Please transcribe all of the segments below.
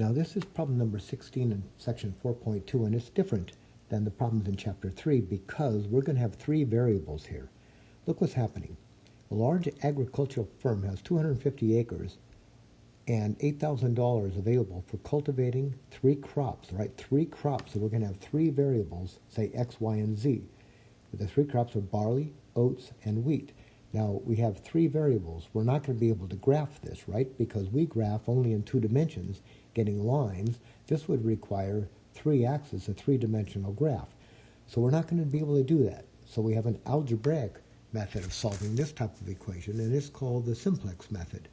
Now this is problem number 16 in section 4.2, and it's different than the problems in chapter 3 because we're going to have three variables here. Look what's happening. A large agricultural firm has 250 acres and $8,000 available for cultivating three crops, right? Three crops. So we're going to have three variables, say X, Y, and Z. The three crops are barley, oats, and wheat. Now, we have three variables. We're not going to be able to graph this, right? Because we graph only in 2 dimensions, getting lines. This would require 3 axes, a 3-dimensional graph. So we're not going to be able to do that. So we have an algebraic method of solving this type of equation, and it's called the simplex method.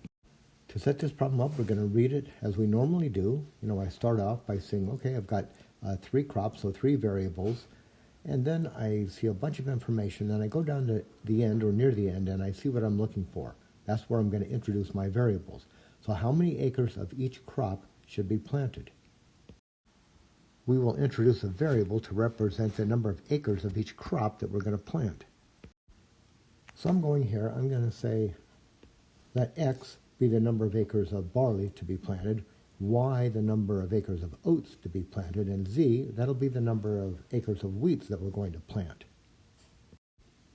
To set this problem up, we're going to read it as we normally do. I start off by saying, okay, I've got 3 crops, so 3 variables. And then I see a bunch of information, and I go down to the end or near the end, and I see what I'm looking for. That's where I'm going to introduce my variables. So how many acres of each crop should be planted? We will introduce a variable to represent the number of acres of each crop that we're going to plant. So I'm going here, I'm going to say, let X be the number of acres of barley to be planted, Y the number of acres of oats to be planted, and Z, that'll be the number of acres of wheat that we're going to plant.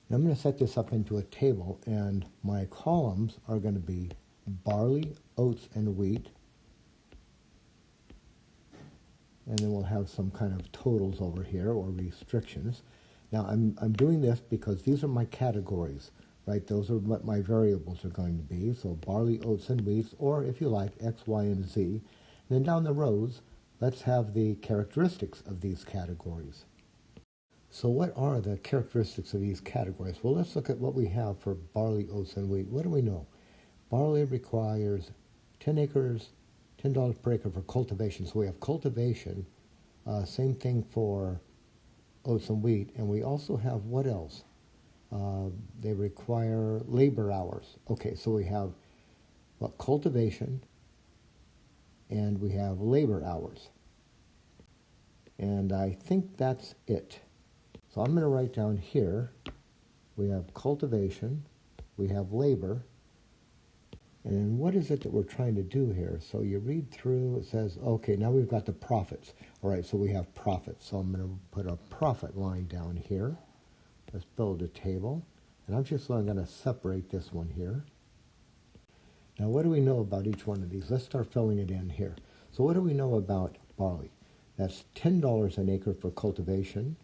Now I'm going to set this up into a table, and my columns are going to be barley, oats, and wheat. And then we'll have some kind of totals over here, or restrictions. Now I'm doing this because these are my categories, right? Those are what my variables are going to be. So barley, oats, and wheat, or if you like, X, Y, and Z. And then down the rows, let's have the characteristics of these categories. So what are the characteristics of these categories? Well, let's look at what we have for barley, oats, and wheat. What do we know? Barley requires 10 acres, $10 per acre for cultivation. So we have cultivation, same thing for oats and wheat. And we also have what else? They require labor hours. Okay, so we have cultivation, and we have labor hours. And I think that's it. So I'm going to write down here, we have cultivation, we have labor, and then what is it that we're trying to do here? So you read through, it says, okay, now we've got the profits. All right, so we have profits. So I'm going to put a profit line down here. Let's build a table, and I'm just going to separate this one here. Now, what do we know about each one of these? Let's start filling it in here. So what do we know about barley? That's $10 an acre for cultivation.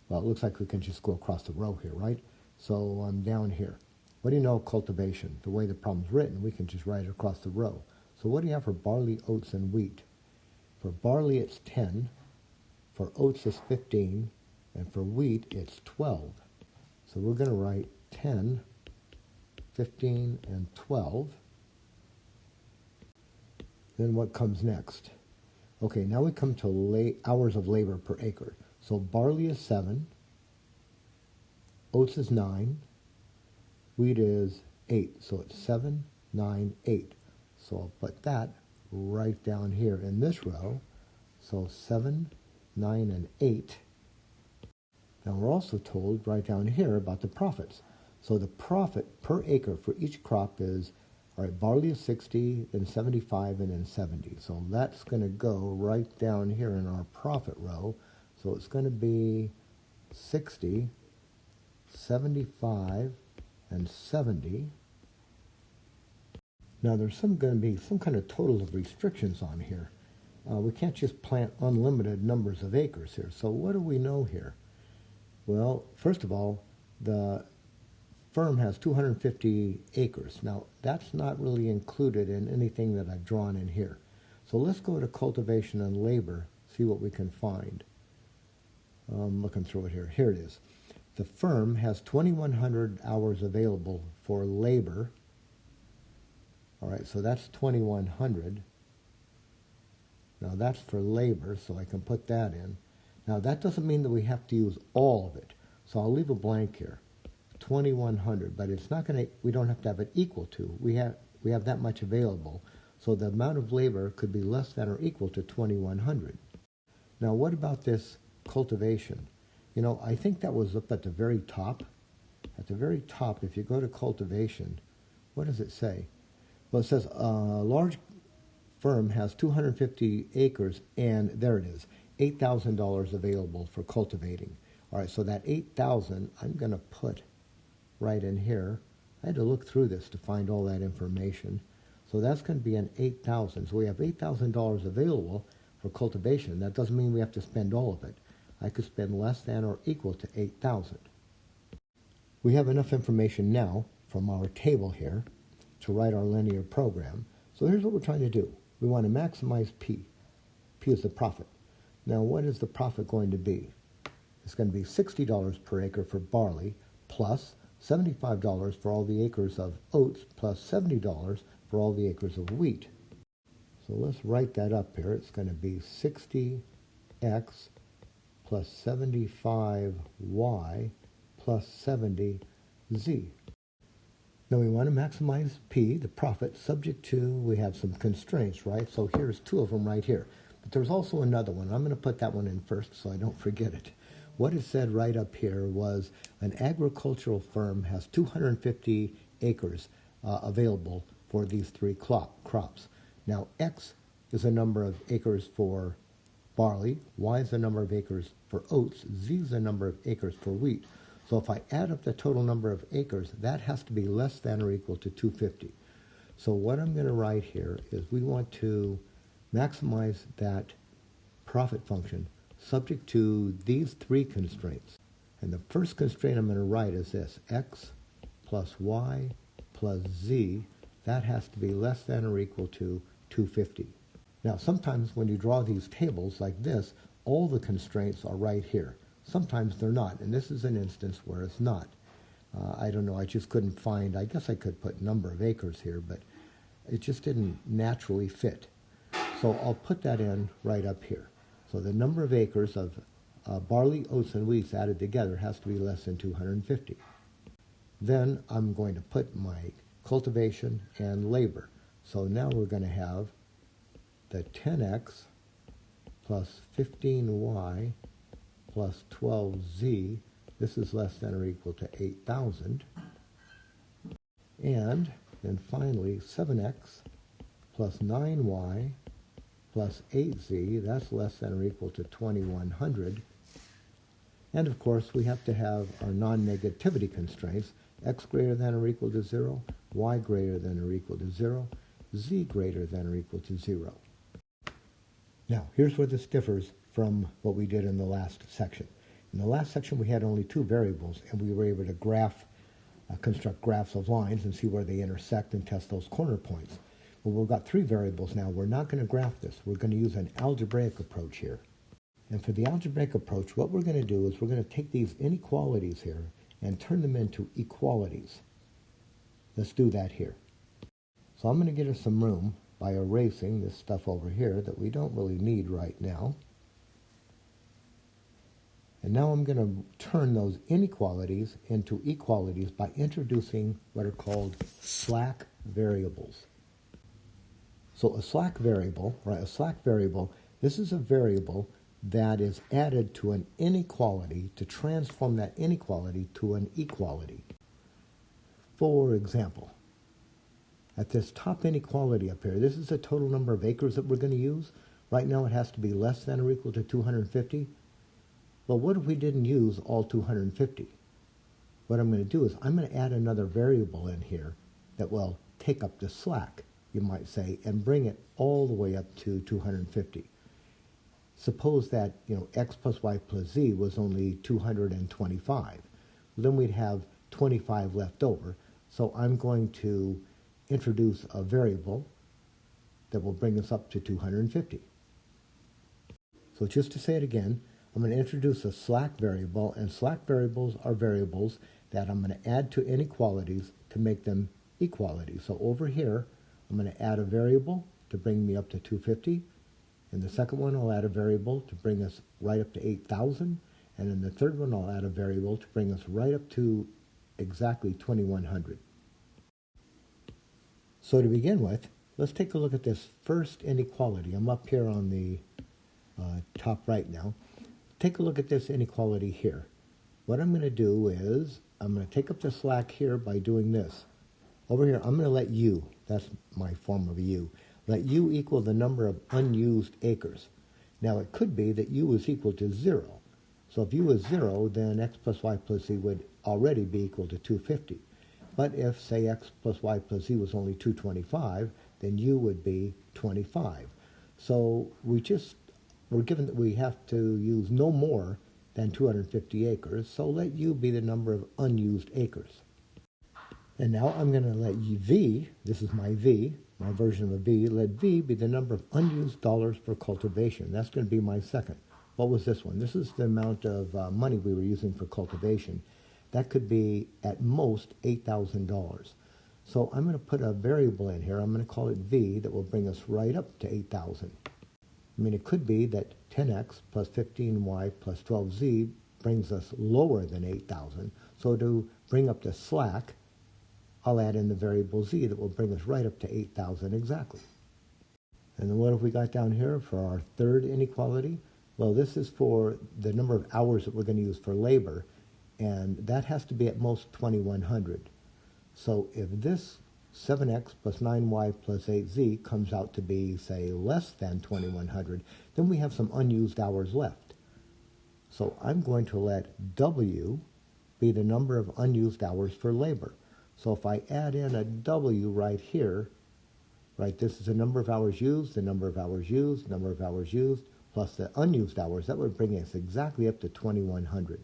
Well, it looks like we can just go across the row here, right? So I'm down here. What do you know of cultivation? The way the problem's written, we can just write it across the row. So what do you have for barley, oats, and wheat? For barley, it's 10. For oats, it's 15. And for wheat, it's 12. So we're going to write 10, 15, and 12. Then what comes next? Okay, now we come to hours of labor per acre. So barley is 7, oats is 9, wheat is 8. So it's 7, 9, 8. So I'll put that right down here in this row. So 7, 9, and 8. Now we're also told right down here about the profits. So the profit per acre for each crop is, all right, barley is 60, then 75, and then 70. So that's going to go right down here in our profit row. So it's going to be 60, 75, and 70. Now there's going to be some kind of total of restrictions on here. We can't just plant unlimited numbers of acres here. So what do we know here? Well, first of all, the firm has 250 acres. Now, that's not really included in anything that I've drawn in here. So let's go to cultivation and labor, see what we can find. I'm looking through it here. Here it is. The firm has 2,100 hours available for labor. All right, so that's 2,100. Now, that's for labor, so I can put that in. Now, that doesn't mean that we have to use all of it. So I'll leave a blank here, 2,100, but it's not going to, we don't have to have it equal to. We have that much available. So the amount of labor could be less than or equal to 2,100. Now, what about this cultivation? I think that was up at the very top. At the very top, if you go to cultivation, what does it say? Well, it says a large firm has 250 acres, and there it is, $8,000 available for cultivating. All right, so that 8,000 I'm going to put right in here. I had to look through this to find all that information. So that's going to be an 8,000. So we have $8,000 available for cultivation. That doesn't mean we have to spend all of it. I could spend less than or equal to 8,000. We have enough information now from our table here to write our linear program. So here's what we're trying to do. We want to maximize P. P is the profit. Now what is the profit going to be? It's going to be $60 per acre for barley, plus $75 for all the acres of oats, plus $70 for all the acres of wheat. So let's write that up here. It's going to be 60x plus 75y plus 70z. Now we want to maximize P, the profit, subject to, we have some constraints, right? So here's two of them right here. But there's also another one. I'm going to put that one in first so I don't forget it. What it said right up here was an agricultural firm has 250 acres available for these three crops. Now X is the number of acres for barley, Y is the number of acres for oats, Z is the number of acres for wheat. So if I add up the total number of acres, that has to be less than or equal to 250. So what I'm going to write here is we want to maximize that profit function subject to these three constraints. And the first constraint I'm going to write is this, X plus Y plus Z, that has to be less than or equal to 250. Now sometimes when you draw these tables like this, all the constraints are right here. Sometimes they're not, and this is an instance where it's not. I don't know, I just couldn't find, I guess I could put number of acres here, but it just didn't naturally fit. So I'll put that in right up here. So the number of acres of barley, oats, and wheat added together has to be less than 250. Then I'm going to put my cultivation and labor. So now we're going to have the 10x plus 15y plus 12z. This is less than or equal to 8,000. And then finally 7x plus 9y plus 8z, that's less than or equal to 2,100. And of course, we have to have our non-negativity constraints, x greater than or equal to 0, y greater than or equal to 0, z greater than or equal to 0. Now, here's where this differs from what we did in the last section. In the last section, we had only two variables, and we were able to construct graphs of lines and see where they intersect and test those corner points. Well, we've got three variables now. We're not going to graph this. We're going to use an algebraic approach here. And for the algebraic approach, what we're going to do is we're going to take these inequalities here and turn them into equalities. Let's do that here. So I'm going to get us some room by erasing this stuff over here that we don't really need right now. And now I'm going to turn those inequalities into equalities by introducing what are called slack variables. So a slack variable, right, this is a variable that is added to an inequality to transform that inequality to an equality. For example, at this top inequality up here, this is the total number of acres that we're going to use. Right now it has to be less than or equal to 250. Well, what if we didn't use all 250? What I'm going to do is I'm going to add another variable in here that will take up the slack, you might say, and bring it all the way up to 250. Suppose that, x plus y plus z was only 225. Then we'd have 25 left over. So I'm going to introduce a variable that will bring us up to 250. So just to say it again, I'm going to introduce a slack variable, and slack variables are variables that I'm going to add to inequalities to make them equalities. So over here, I'm going to add a variable to bring me up to 250. In the second one, I'll add a variable to bring us right up to 8,000. And in the third one, I'll add a variable to bring us right up to exactly 2,100. So to begin with, let's take a look at this first inequality. I'm up here on the top right now. Take a look at this inequality here. What I'm going to do is I'm going to take up the slack here by doing this. Over here, I'm going to let u, that's my form of a u, let u equal the number of unused acres. Now it could be that u is equal to 0. So if u is 0, then x plus y plus z would already be equal to 250. But if, say, x plus y plus z was only 225, then u would be 25. So we're given that we have to use no more than 250 acres, so let u be the number of unused acres. And now I'm going to let v, this is my v, my version of a v, let v be the number of unused dollars for cultivation. That's going to be my second. What was this one? This is the amount of money we were using for cultivation. That could be, at most, $8,000. So I'm going to put a variable in here. I'm going to call it v that will bring us right up to 8,000. I mean, it could be that 10x plus 15y plus 12z brings us lower than 8,000. So to bring up the slack, I'll add in the variable z that will bring us right up to 8,000 exactly. And then what have we got down here for our third inequality? Well, this is for the number of hours that we're going to use for labor, and that has to be at most 2,100. So if this 7x plus 9y plus 8z comes out to be, say, less than 2,100, then we have some unused hours left. So I'm going to let w be the number of unused hours for labor. So if I add in a w right here, right, this is the number of hours used, the number of hours used, number of hours used, plus the unused hours, that would bring us exactly up to 2,100.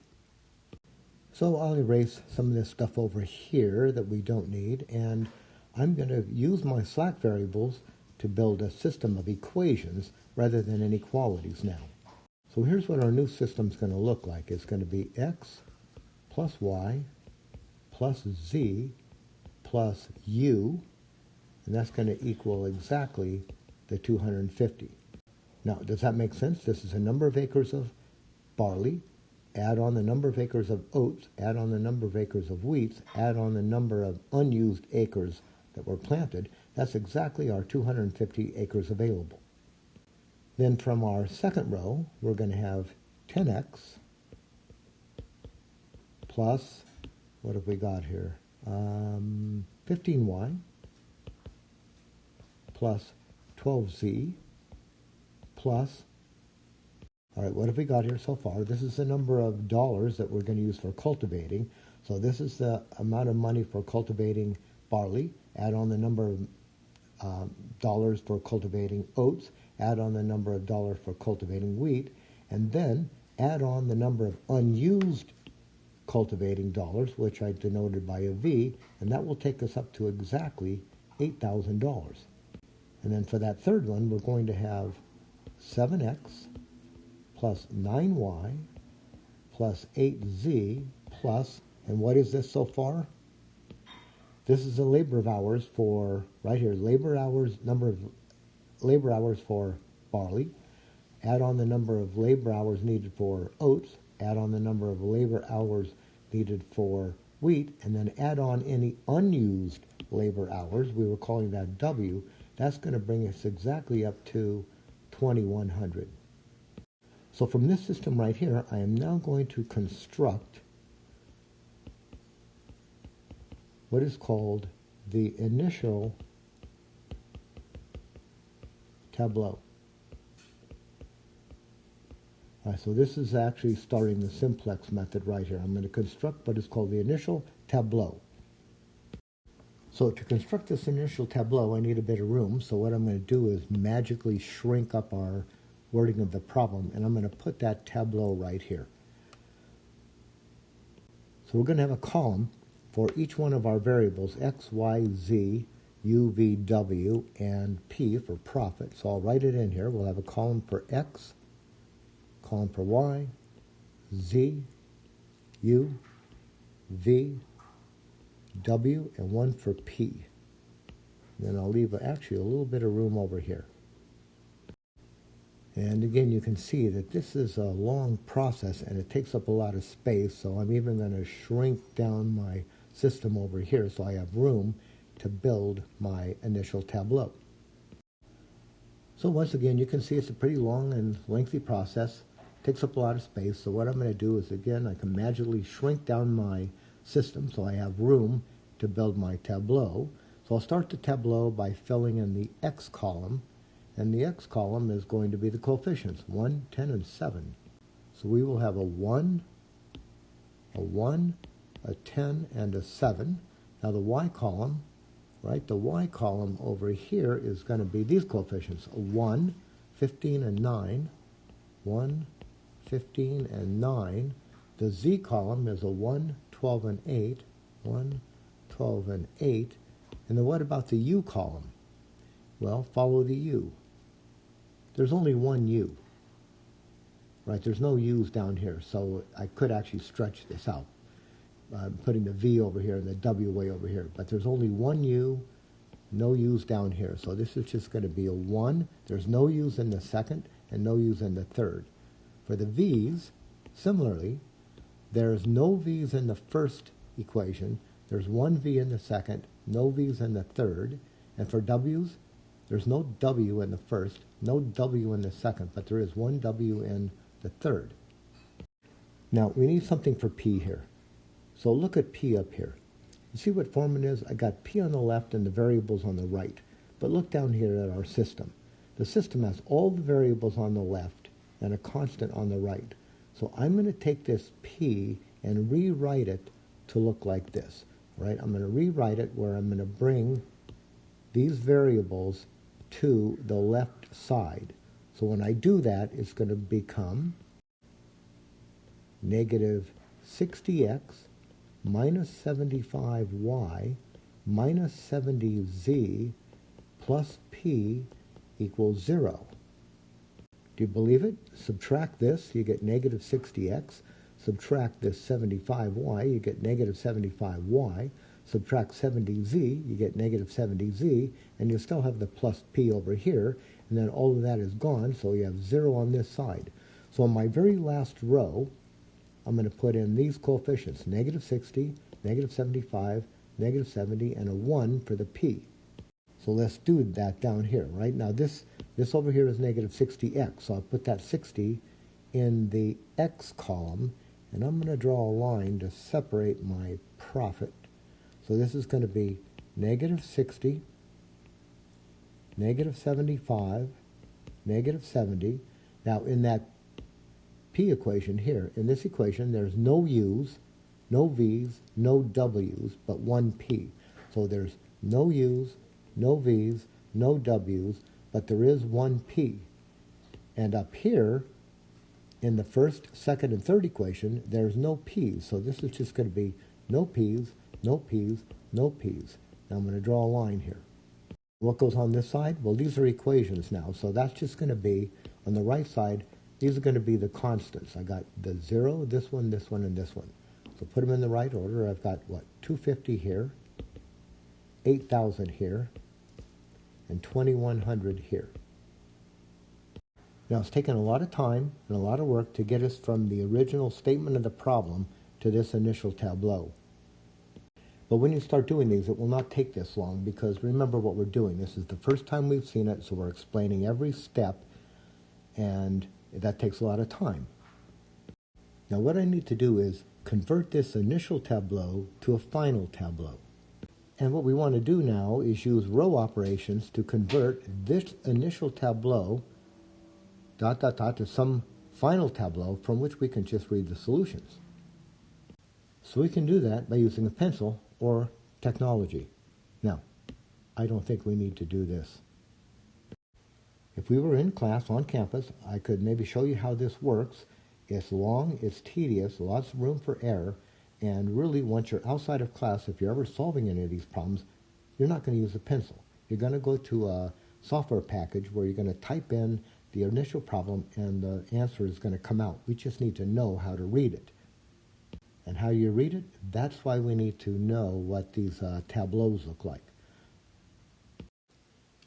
So I'll erase some of this stuff over here that we don't need, and I'm going to use my slack variables to build a system of equations rather than inequalities now. So here's what our new system's going to look like. It's going to be x plus y plus z plus u, and that's going to equal exactly the 250. Now, does that make sense? This is a number of acres of barley, add on the number of acres of oats, add on the number of acres of wheat, add on the number of unused acres that were planted. That's exactly our 250 acres available. Then from our second row, we're going to have 10x plus, what have we got here? 15y plus 12z plus, all right, what have we got here so far? This is the number of dollars that we're going to use for cultivating. So this is the amount of money for cultivating barley. Add on the number of dollars for cultivating oats. Add on the number of dollars for cultivating wheat. And then add on the number of unused cultivating dollars, which I denoted by a V, and that will take us up to exactly $8,000. And then for that third one, we're going to have 7x plus 9y plus 8z plus, and what is this so far? This is the labor of hours for, right here, labor hours, number of labor hours for barley. Add on the number of labor hours needed for oats. Add on the number of labor hours needed for wheat, and then add on any unused labor hours. We were calling that W. That's going to bring us exactly up to 2,100. So from this system right here, I am now going to construct what is called the initial tableau. So this is actually starting the simplex method right here. I'm going to construct what is called the initial tableau. So to construct this initial tableau, I need a bit of room. So what I'm going to do is magically shrink up our wording of the problem, and I'm going to put that tableau right here. So we're going to have a column for each one of our variables, x, y, z, u, v, w, and p for profit. So I'll write it in here. We'll have a column for x, column for y, z, u, v, w, and one for p. Then I'll leave actually a little bit of room over here. And again, you can see that this is a long process and it takes up a lot of space, so I'm even going to shrink down my system over here so I have room to build my initial tableau. So once again, you can see it's a pretty long and lengthy process. It takes up a lot of space, so what I'm going to do is, again, I can magically shrink down my system so I have room to build my tableau. So I'll start the tableau by filling in the x column, and the x column is going to be the coefficients, 1, 10, and 7. So we will have a 1, a 10, and a 7. Now the y column, right, the y column over here is going to be these coefficients, a 1, 15, and 9, 1, 15, and 9. The z column is a 1, 12, and 8, 1, 12, and 8. And then what about the u column? Well, follow the u. There's only one u, right? There's no u's down here, so I could actually stretch this out. I'm putting the v over here and the w way over here, but there's only one u, no u's down here. So this is just going to be a 1. There's no u's in the second and no u's in the third. For the v's, similarly, there's no v's in the first equation. There's one v in the second, no v's in the third. And for w's, there's no w in the first, no w in the second, but there is one w in the third. Now, we need something for p here. So look at p up here. You see what form it is? I got p on the left and the variables on the right. But look down here at our system. The system has all the variables on the left and a constant on the right. So I'm going to take this p and rewrite it to look like this. Right? I'm going to rewrite it where I'm going to bring these variables to the left side. So when I do that, it's going to become negative 60x minus 75y minus 70z plus p equals 0. Do you believe it? Subtract this, you get negative 60x. Subtract this 75y, you get negative 75y. Subtract 70z, you get negative 70z, and you still have the plus p over here, and then all of that is gone, so you have 0 on this side. So on my very last row, I'm going to put in these coefficients, negative 60, negative 75, negative 70, and a 1 for the p. So let's do that down here, right? Now this over here is negative 60x, so I'll put that 60 in the x column, and I'm going to draw a line to separate my profit. So this is going to be negative 60, negative 75, negative 70. Now in that p equation here, in this equation, there's no u's, no v's, no w's, but one p. So there's no u's, no v's, no w's, but there is one p. And up here, in the first, second, and third equation, there's no p's. So this is just going to be no p's, no p's, no p's. Now I'm going to draw a line here. What goes on this side? Well, these are equations now. So that's just going to be, on the right side, these are going to be the constants. I got the 0, this one, and this one. So put them in the right order. I've got, what, 250 here, 8,000 here, and 2,100 here. Now, it's taken a lot of time and a lot of work to get us from the original statement of the problem to this initial tableau. But when you start doing these, it will not take this long, because remember what we're doing. This is the first time we've seen it, so we're explaining every step, and that takes a lot of time. Now, what I need to do is convert this initial tableau to a final tableau. And what we want to do now is use row operations to convert this initial tableau to some final tableau from which we can just read the solutions. So we can do that by using a pencil or technology. Now, I don't think we need to do this. If we were in class on campus, I could maybe show you how this works. It's long, it's tedious, lots of room for error, and really once you're outside of class, if you're ever solving any of these problems, you're not going to use a pencil. You're going to go to a software package where you're going to type in the initial problem and the answer is going to come out. We just need to know how to read it. And how you read it, that's why we need to know what these tableaus look like.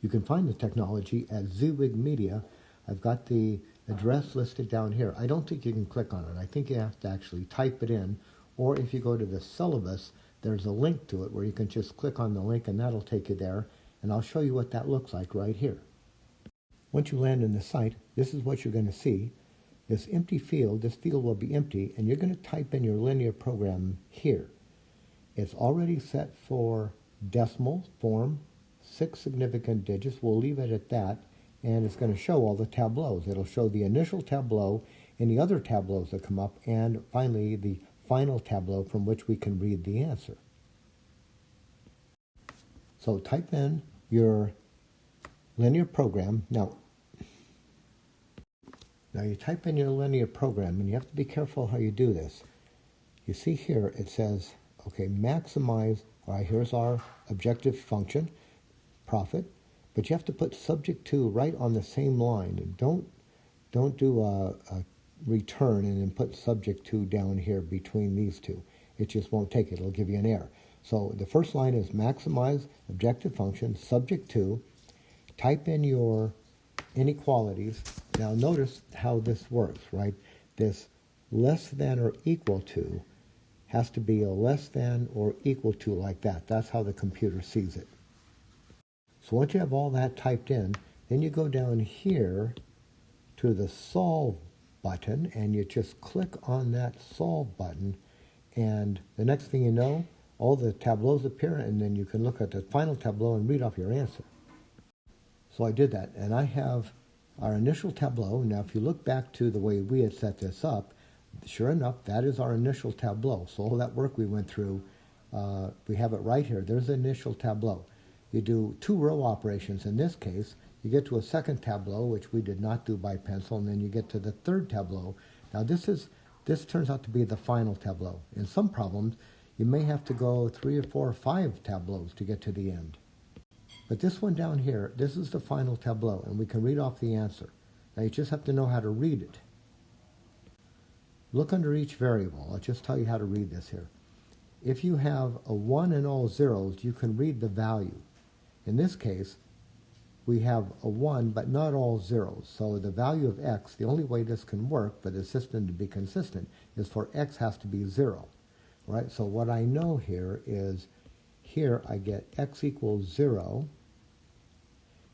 You can find the technology at Zwick Media. I've got the address listed down here. I don't think you can click on it. I think you have to actually type it in, or if you go to the syllabus, there's a link to it where you can just click on the link and that'll take you there, and I'll show you what that looks like right here. Once you land in the site, this is what you're going to see. This empty field, this field will be empty, and you're going to type in your linear program here. It's already set for decimal form, 6 significant digits. We'll leave it at that, and it's going to show all the tableaus. It'll show the initial tableau, any other tableaus that come up, and finally the final tableau from which we can read the answer. So type in your linear program. Now you type in your linear program, and you have to be careful how you do this. You see here it says, okay, maximize. All right, here's our objective function, profit, but you have to put subject to right on the same line. And don't do a return and then put subject to down here between these two. It just won't take it. It'll give you an error. So the first line is maximize objective function, subject to. Type in your inequalities. Now notice how this works, right? This less than or equal to has to be a less than or equal to like that. That's how the computer sees it. So once you have all that typed in, then you go down here to the solve button and you just click on that solve button, and the next thing you know, all the tableaus appear, and then you can look at the final tableau and read off your answer. So I did that, and I have our initial tableau. Now if you look back to the way we had set this up, sure enough, that is our initial tableau. So all that work we went through, we have it right here. There's the initial tableau. You do 2 row operations in this case. You get to a second tableau, which we did not do by pencil, and then you get to the third tableau. Now this turns out to be the final tableau. In some problems, you may have to go 3 or 4 or 5 tableaus to get to the end. But this one down here, this is the final tableau, and we can read off the answer. Now you just have to know how to read it. Look under each variable. I'll just tell you how to read this here. If you have a 1 and all zeros, you can read the value. In this case, we have a 1, but not all zeros. So the value of x, the only way this can work for the system to be consistent is for x has to be 0. Right? So what I know here is, here I get x equals 0.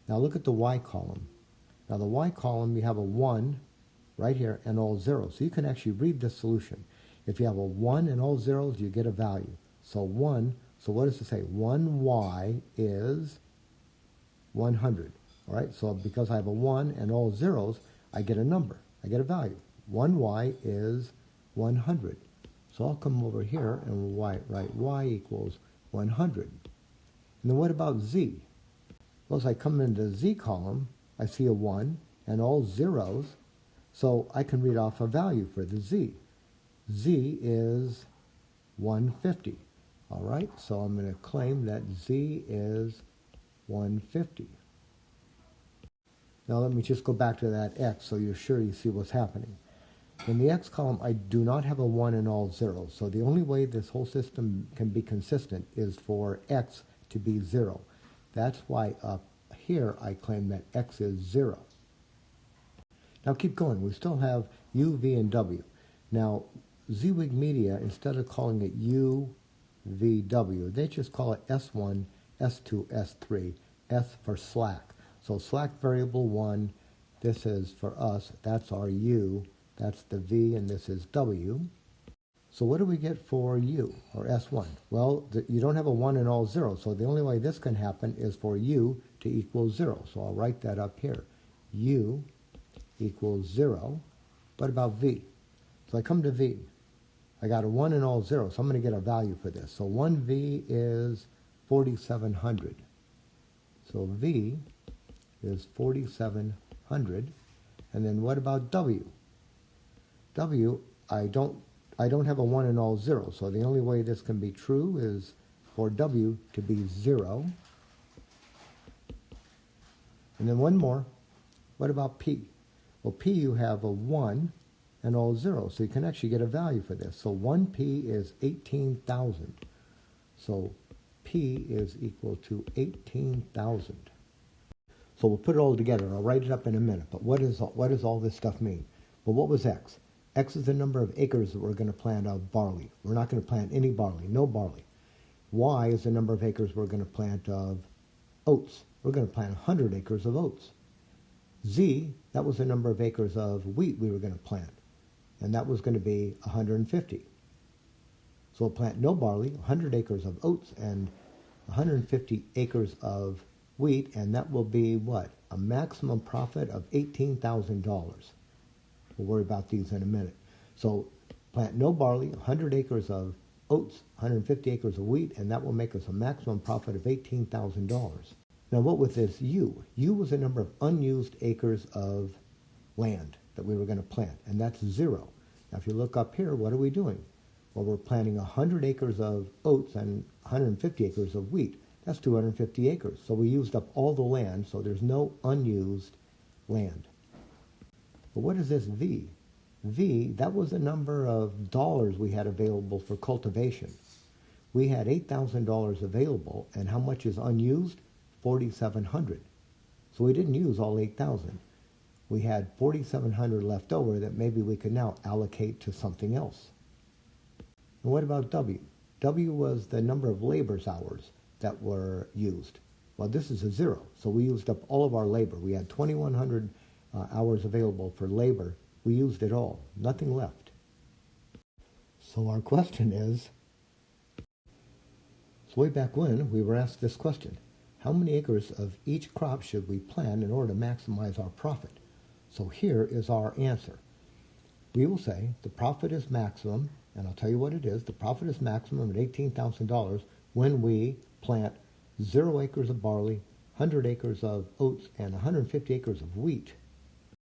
Now look at the y column. Now the y column, you have a 1 right here and all zeros. So you can actually read the solution. If you have a 1 and all zeros, you get a value. So 1, so what does it say? 1y is 100. All right, so because I have a 1 and all zeros, I get a number. I get a value. 1y is 100. So I'll come over here and write y equals 100. And then what about z? Well, as I come into the z column, I see a 1 and all zeros, so I can read off a value for the z. Z is 150. All right, so I'm going to claim that z is 150. Now let me just go back to that x so you're sure you see what's happening. In the x column, I do not have a 1 and all zeros, so the only way this whole system can be consistent is for x to be 0. That's why up here I claim that x is 0. Now keep going. We still have u, v, and w. Now Ziwig Media, instead of calling it u, v, w, they just call it S1, S2, S3, S for slack. So slack variable 1, this is for us, that's our u, that's the v, and this is w. So what do we get for u, or S1? Well, you don't have a 1 and all zeros, so the only way this can happen is for u to equal 0. So I'll write that up here. U equals 0. What about v? So I come to v. I got a 1 and all zeros, so I'm going to get a value for this. So 1v is 4,700. So v is 4,700. And then what about w? W, I don't have a 1 and all zeros, so the only way this can be true is for w to be 0. And then one more. What about p? Well, p you have a 1 and all zeros, so you can actually get a value for this. So 1p is 18,000. So p is equal to 18,000. So we'll put it all together. I'll write it up in a minute. But what does all this stuff mean? Well, what was x? X is the number of acres that we're going to plant of barley. We're not going to plant any barley, no barley. Y is the number of acres we're going to plant of oats. We're going to plant 100 acres of oats. Z, that was the number of acres of wheat we were going to plant. And that was going to be 150. So we'll plant no barley, 100 acres of oats, and 150 acres of wheat, and that will be what? A maximum profit of $18,000. We'll worry about these in a minute. So plant no barley, 100 acres of oats, 150 acres of wheat, and that will make us a maximum profit of $18,000. Now what was this U? U was the number of unused acres of land that we were going to plant, and that's 0. Now if you look up here, what are we doing? Well, we're planting 100 acres of oats and 150 acres of wheat. That's 250 acres. So we used up all the land, so there's no unused land. But what is this V? V, that was the number of dollars we had available for cultivation. We had $8,000 available, and how much is unused? $4,700. So we didn't use all 8,000. We had 4,700 left over that maybe we could now allocate to something else. And what about W? W was the number of labor's hours that were used. Well, this is a 0, so we used up all of our labor. We had 2,100 hours available for labor. We used it all, nothing left. So our question is, so way back when we were asked this question, how many acres of each crop should we plant in order to maximize our profit? So here is our answer. We will say the profit is maximum, and I'll tell you what it is. The profit is maximum at $18,000 when we plant 0 acres of barley, 100 acres of oats, and 150 acres of wheat.